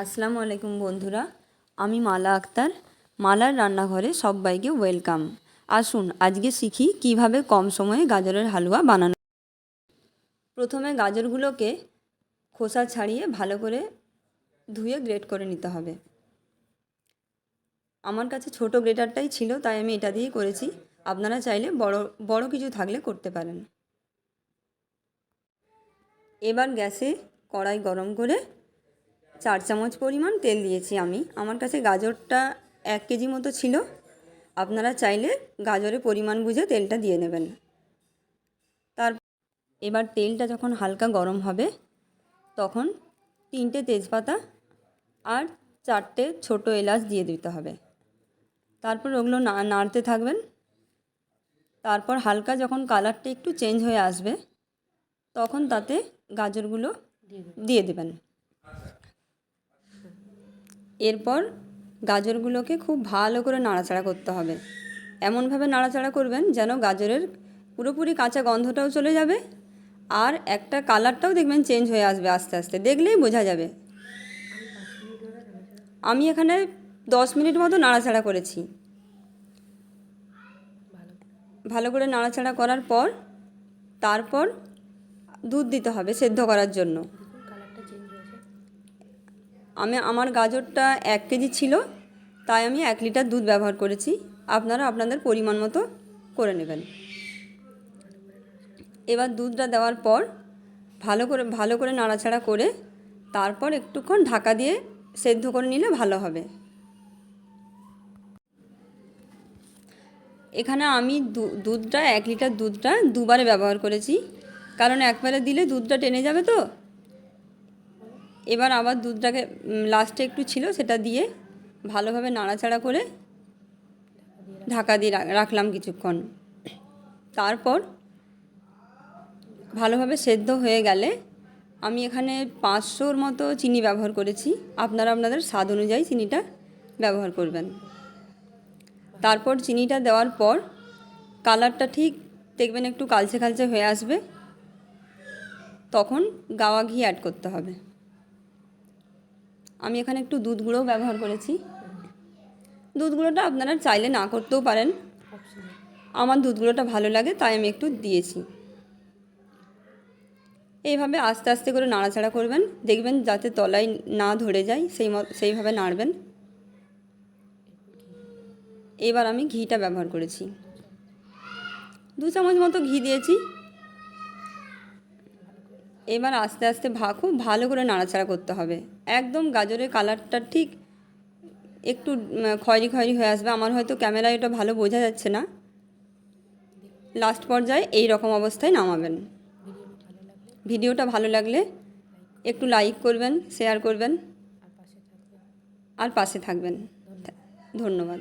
আসসালামু আলাইকুম বন্ধুরা, আমি মালা আক্তার। মালার রান্নাঘরে সবাইকে ওয়েলকাম। আসুন আজকে শিখি কিভাবে কম সময়ে গাজরের হালুয়া বানানো। প্রথমে গাজরগুলোকে খোসা ছাড়িয়ে ভালো করে ধুয়ে গ্রেট করে নিতে হবে। আমার কাছে ছোট গ্রেটারটাই ছিল, তাই আমি এটা দিয়েই করেছি। আপনারা চাইলে বড় কিছু থাকলে করতে পারেন। এবার গ্যাসে কড়াই গরম করে 4 চামচ পরিমাণ তেল দিয়েছি আমি। আমার কাছে গাজরটা 1 কেজি মতো ছিল। আপনারা চাইলে গাজরের পরিমাণ বুঝে তেলটা দিয়ে নেবেন। এবার তেলটা যখন হালকা গরম হবে তখন 3টে তেজপাতা আর 4টে ছোটো এলাচ দিয়ে দিতে হবে। তারপর ওগুলো নাড়তে থাকবেন। তারপর হালকা যখন কালারটা একটু চেঞ্জ হয়ে আসবে তখন তাতে গাজরগুলো দিয়ে দেবেন। এরপর গাজরগুলোকে খুব ভালো করে নাড়াচাড়া করতে হবে। এমনভাবে নাড়াচাড়া করবেন যেন গাজরের পুরোপুরি কাঁচা গন্ধটাও চলে যাবে আর একটা কালারটাও দেখবেন চেঞ্জ হয়ে আসবে আস্তে আস্তে, দেখলেই বোঝা যাবে। আমি এখানে 10 মিনিট মতো নাড়াচাড়া করেছি। ভালো করে নাড়াচাড়া করার পর তারপর দুধ দিতে হবে সেদ্ধ করার জন্য। আমার গাজরটা 1 কেজি ছিল, তাই আমি 1 লিটার দুধ ব্যবহার করেছি। আপনারা আপনাদের পরিমাণ মতো করে নেবেন। এবার দুধটা দেওয়ার পর ভালো করে নাড়াচাড়া করে তারপর একটুক্ষণ ঢাকা দিয়ে সেদ্ধ করে নিলে ভালো হবে। এখানে আমি দুধটা 1 লিটার দুধটা দুবারে ব্যবহার করেছি, কারণ একবারে দিলে দুধটা টেনে যাবে তো। এবার আবার দুধটাকে লাস্টে একটু ছিল সেটা দিয়ে ভালোভাবে নাড়াচাড়া করে ঢাকা দিয়ে রাখলাম কিছুক্ষণ। তারপর ভালোভাবে সেদ্ধ হয়ে গেলে আমি এখানে 500-র মতো চিনি ব্যবহার করেছি। আপনারা আপনাদের স্বাদ অনুযায়ী চিনিটা ব্যবহার করবেন। তারপর চিনিটা দেওয়ার পর কালারটা ঠিক দেখবেন একটু কালচে কালচে হয়ে আসবে, তখন গাওয়া ঘি অ্যাড করতে হবে। আমি এখানে একটু দুধ গুঁড়োও ব্যবহার করেছি। দুধ গুঁড়োটা আপনারা চাইলে না করতেও পারেন। আমার দুধ গুঁড়োটা ভালো লাগে তাই আমি একটু দিয়েছি। এইভাবে আস্তে আস্তে করে নাড়াচাড়া করবেন, দেখবেন যাতে তলায় না ধরে যায় সেইভাবে নাড়বেন। এবার আমি ঘিটা ব্যবহার করেছি, 2 চামচ মতো ঘি দিয়েছি। এবার আস্তে আস্তে খুব ভালো করে নাড়াচাড়া করতে হবে। একদম গাজরের কালারটা ঠিক একটু খয়েরি খয়েরি হয়ে আসবে। আমার হয়তো ক্যামেরায় এটা ভালো বোঝা যাচ্ছে না। লাস্ট পর্যায়ে এই রকম অবস্থায় নামাবেন। ভিডিওটা ভালো লাগলে একটু লাইক করবেন, শেয়ার করবেন আর পাশে থাকবেন। ধন্যবাদ।